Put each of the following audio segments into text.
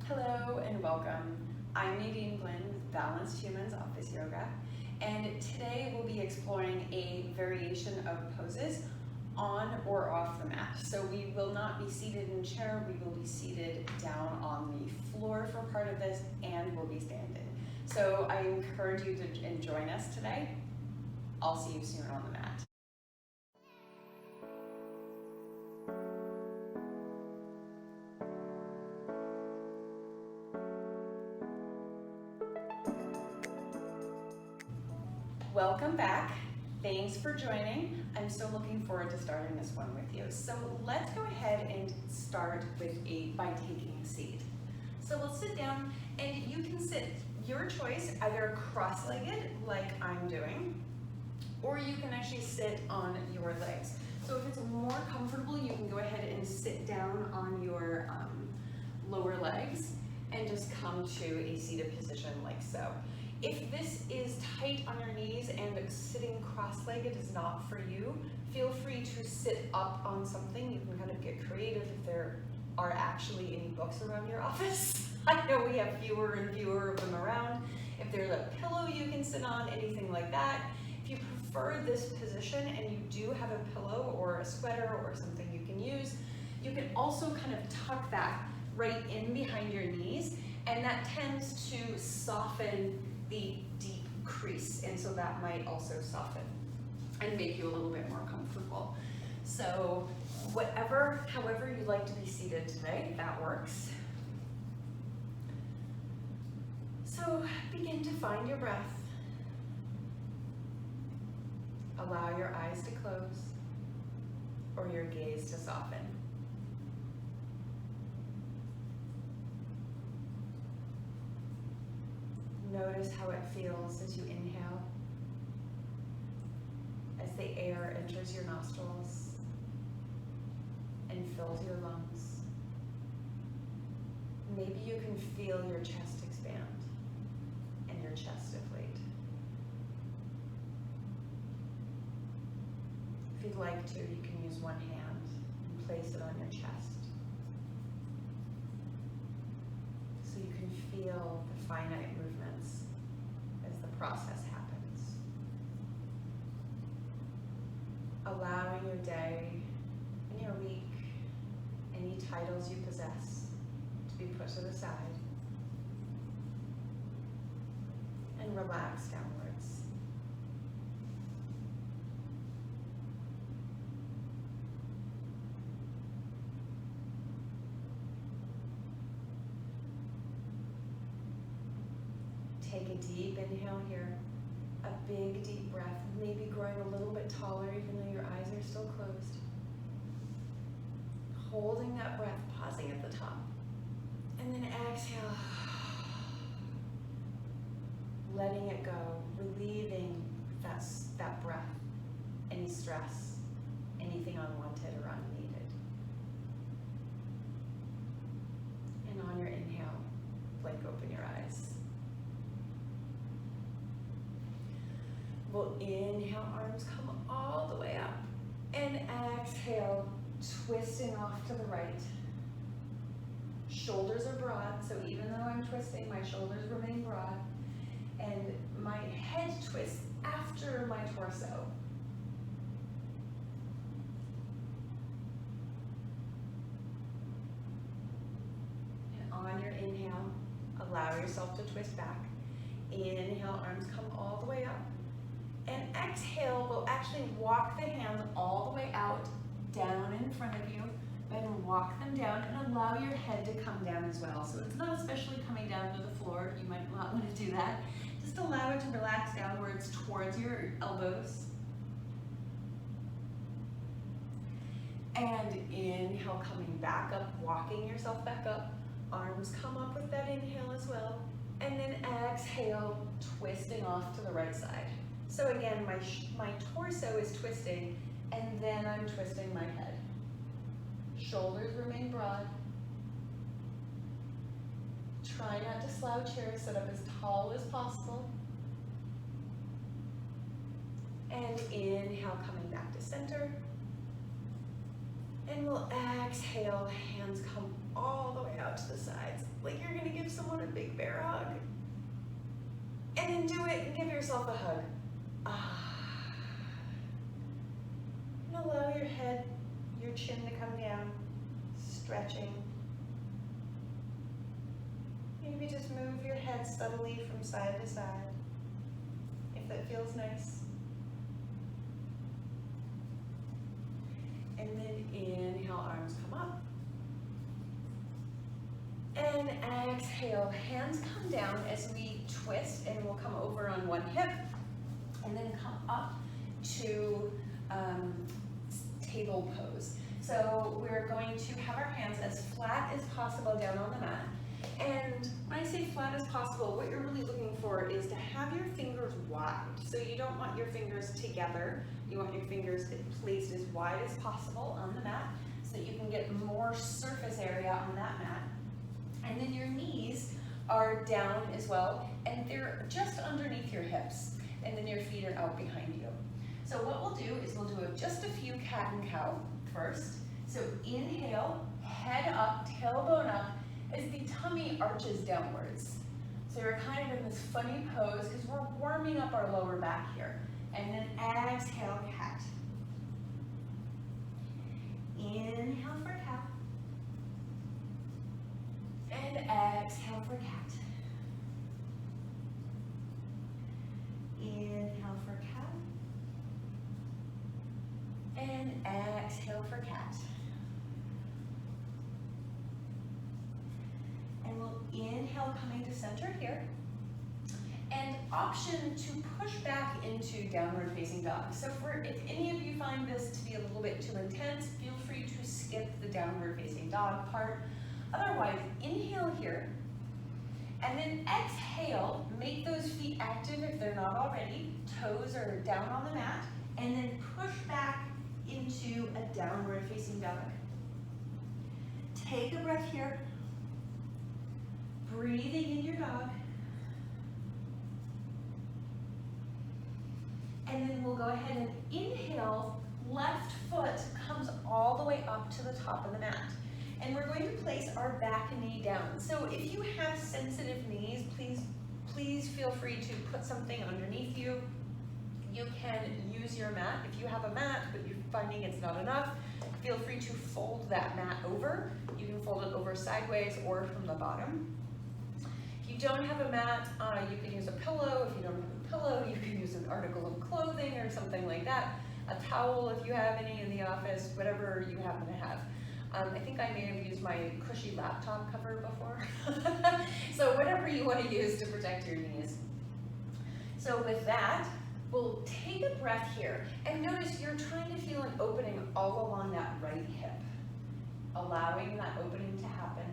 Hello and welcome. I'm Nadine Glenn with Balanced Humans Office Yoga, and today we'll be exploring a variation of poses on or off the mat. So we will not be seated in a chair, we will be seated down on the floor for part of this, and we'll be standing. So I encourage you to join us today. I'll see you soon on the mat. Welcome back. Thanks for joining. I'm so looking forward to starting this one with you. So let's go ahead and start by taking a seat. So we'll sit down, and you can sit your choice, either cross-legged like I'm doing, or you can actually sit on your legs. So if it's more comfortable, you can go ahead and sit down on your lower legs and just come to a seated position like so. If this is tight on your knees and sitting cross-legged is not for you, feel free to sit up on something. You can kind of get creative if there are actually any books around your office. I know we have fewer and fewer of them around. If there's a pillow you can sit on, anything like that. If you prefer this position and you do have a pillow or a sweater or something you can use, you can also kind of tuck that right in behind your knees, and that tends to soften the deep crease, and so that might also soften and make you a little bit more comfortable. So however you like to be seated today, that works. So begin to find your breath. Allow your eyes to close or your gaze to soften. Notice how it feels as you inhale, as the air enters your nostrils and fills your lungs. Maybe you can feel your chest expand and your chest deflate. If you'd like to, you can use one hand and place it on your chest, so you can feel the finite movements as the process happens. Allowing your day and your week, any titles you possess, to be put to the side and relax downwards. Take a deep inhale here, a big deep breath, maybe growing a little bit taller even though your eyes are still closed. Holding that breath, pausing at the top, and then exhale, letting it go, relieving that breath, any stress, anything unwanted or unneeded. And on your inhale, blink open your eyes. We'll inhale, arms come all the way up, and exhale, twisting off to the right. Shoulders are broad, so even though I'm twisting, my shoulders remain broad, and my head twists after my torso. And on your inhale, allow yourself to twist back. Inhale, arms come all the way up. And exhale, we'll actually walk the hands all the way out, down in front of you, and walk them down, and allow your head to come down as well. So it's not especially coming down to the floor. You might not want to do that. Just allow it to relax downwards towards your elbows. And inhale, coming back up, walking yourself back up. Arms come up with that inhale as well. And then exhale, twisting off to the right side. So again, my torso is twisting, and then I'm twisting my head. Shoulders remain broad. Try not to slouch here, sit up as tall as possible. And inhale, coming back to center. And we'll exhale, hands come all the way out to the sides. Like you're someone a big bear hug. And then do it and give yourself a hug. And allow your head, your chin to come down, stretching. Maybe just move your head subtly from side to side, if that feels nice. And then inhale, arms come up. And exhale, hands come down as we twist, and we'll come over on one hip and then come up to table pose. So we're going to have our hands as flat as possible down on the mat. And when I say flat as possible, what you're really looking for is to have your fingers wide. So you don't want your fingers together. You want your fingers placed as wide as possible on the mat so that you can get more surface area on that mat. And then your knees are down as well, and they're just underneath your hips. And then your feet are out behind you. So what we'll do is we'll do just a few cat and cow first. So inhale, head up, tailbone up, as the tummy arches downwards. So you're kind of in this funny pose because we're warming up our lower back here. And then exhale, cat. Inhale for cat. And exhale for cat. Inhale for cat. And exhale for cat. And we'll inhale coming to center here. And option to push back into downward facing dog. So if any of you find this to be a little bit too intense, feel free to skip the downward facing dog part. Otherwise, inhale here. And then exhale, make those feet active if they're not already. Toes are down on the mat. And then push back into a downward facing dog. Take a breath here. Breathing in your dog. And then we'll go ahead and inhale, left foot comes all the way up to the top of the mat. And we're going to place our back knee down. So if you have sensitive knees, please feel free to put something underneath you. You can use your mat. If you have a mat, but you're finding it's not enough, feel free to fold that mat over. You can fold it over sideways or from the bottom. If you don't have a mat, you can use a pillow. If you don't have a pillow, you can use an article of clothing or something like that. A towel if you have any in the office, whatever you happen to have. I think I may have used my cushy laptop cover before. So whatever you want to use to protect your knees. So with that, we'll take a breath here. And notice you're trying to feel an opening all along that right hip. Allowing that opening to happen.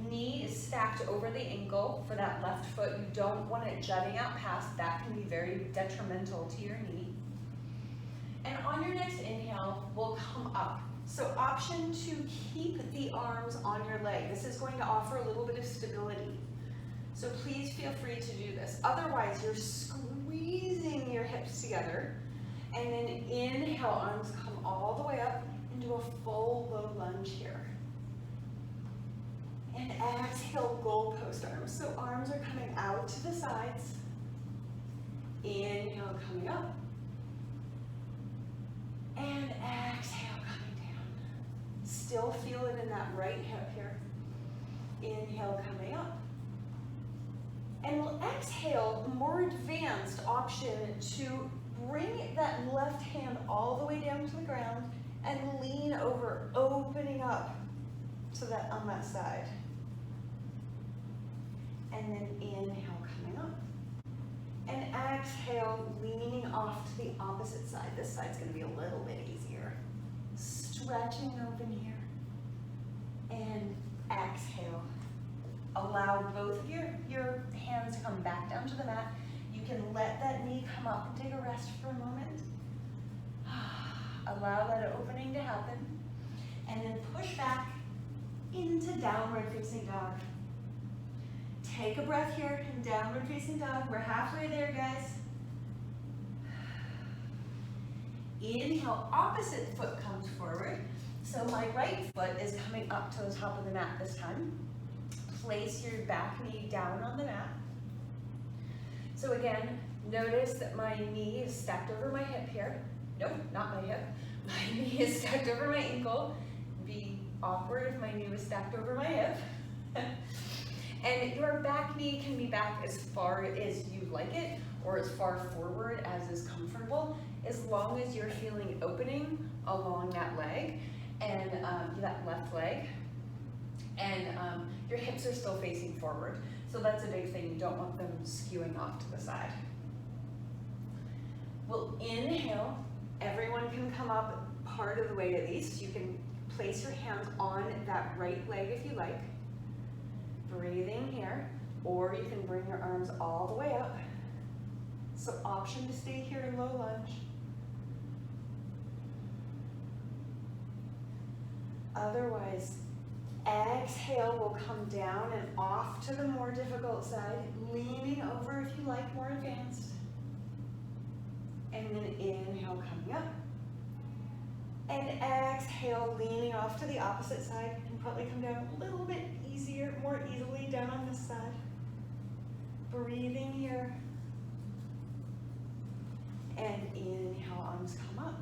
Knee is stacked over the ankle for that left foot. You don't want it jutting out past. That can be very detrimental to your knee. And on your next inhale, we'll come up. So option to keep the arms on your leg. This is going to offer a little bit of stability. So please feel free to do this. Otherwise, you're squeezing your hips together. And then inhale, arms come all the way up into a full low lunge here. And exhale, goalpost arms. So arms are coming out to the sides. Inhale, coming up. And exhale, coming down. Still feel it in that right hip here. Inhale, coming up. And we'll exhale, more advanced option to bring that left hand all the way down to the ground and lean over, opening up so that on that side. And then inhale, coming up. And exhale, leaning off to the opposite side. This side's going to be a little bit easier. Stretching open here. And exhale. Allow both of your hands to come back down to the mat. You can let that knee come up and take a rest for a moment. Allow that opening to happen. And then push back into downward facing dog. Take a breath here in downward facing dog. We're halfway there, guys. Inhale, opposite foot comes forward. So my right foot is coming up to the top of the mat this time. place your back knee down on the mat. So again, notice that my knee is stacked over my hip here. Nope, not my hip. My knee is stacked over my ankle. Be awkward if my knee was stacked over my hip. And your back knee can be back as far as you like it, or as far forward as is comfortable, as long as you're feeling opening along that leg, and that left leg, and your hips are still facing forward. So that's a big thing. You don't want them skewing off to the side. We'll inhale. Everyone can come up part of the way at least. You can place your hands on that right leg if you like. Breathing here, or you can bring your arms all the way up. So option to stay here in low lunge. Otherwise, exhale, will come down and off to the more difficult side, leaning over if you like, more advanced. And then inhale, coming up. And exhale, leaning off to the opposite side. You can probably come down a little bit easier, more easily down on this side. Breathing here. And inhale, arms come up.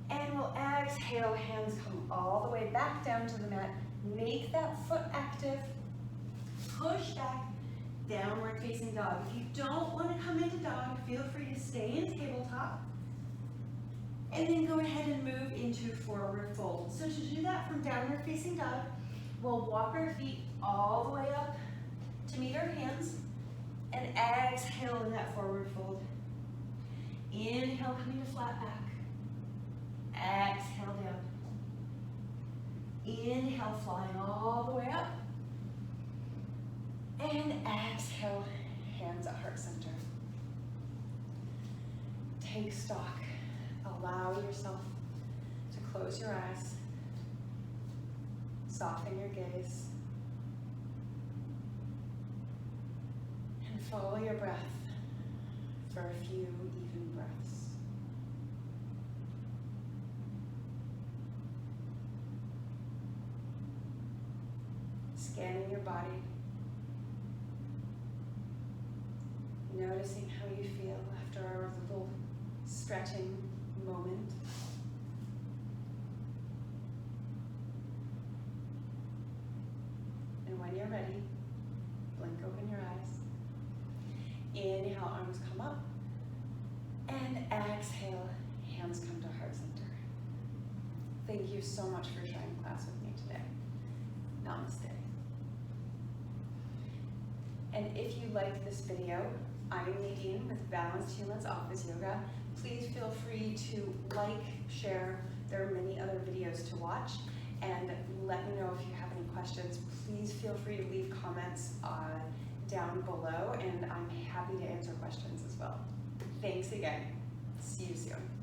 And we'll exhale, hands come all the way back down to the mat. Make that foot active. Push back, downward facing dog. If you don't want to come into dog, feel free to stay in tabletop. And then go ahead and move into forward fold. So to do that from downward facing dog, we'll walk our feet all the way up to meet our hands, and exhale in that forward fold. Inhale, coming to flat back. Exhale down. Inhale, flying all the way up. And exhale, hands at heart center. Take stock. Allow yourself to close your eyes. Soften your gaze. And follow your breath for a few even breaths. Scanning your body. Noticing how you feel after our little stretching moment. And when you're ready, blink open your eyes. Inhale, arms come up. And exhale, hands come to heart center. Thank you so much for sharing class with me today. Namaste. And if you liked this video, I'm Nadine with Balanced Humans Office Yoga. Please feel free to like, share. There are many other videos to watch. And let me know if you have any questions. Please feel free to leave comments down below, and I'm happy to answer questions as well. Thanks again. See you soon.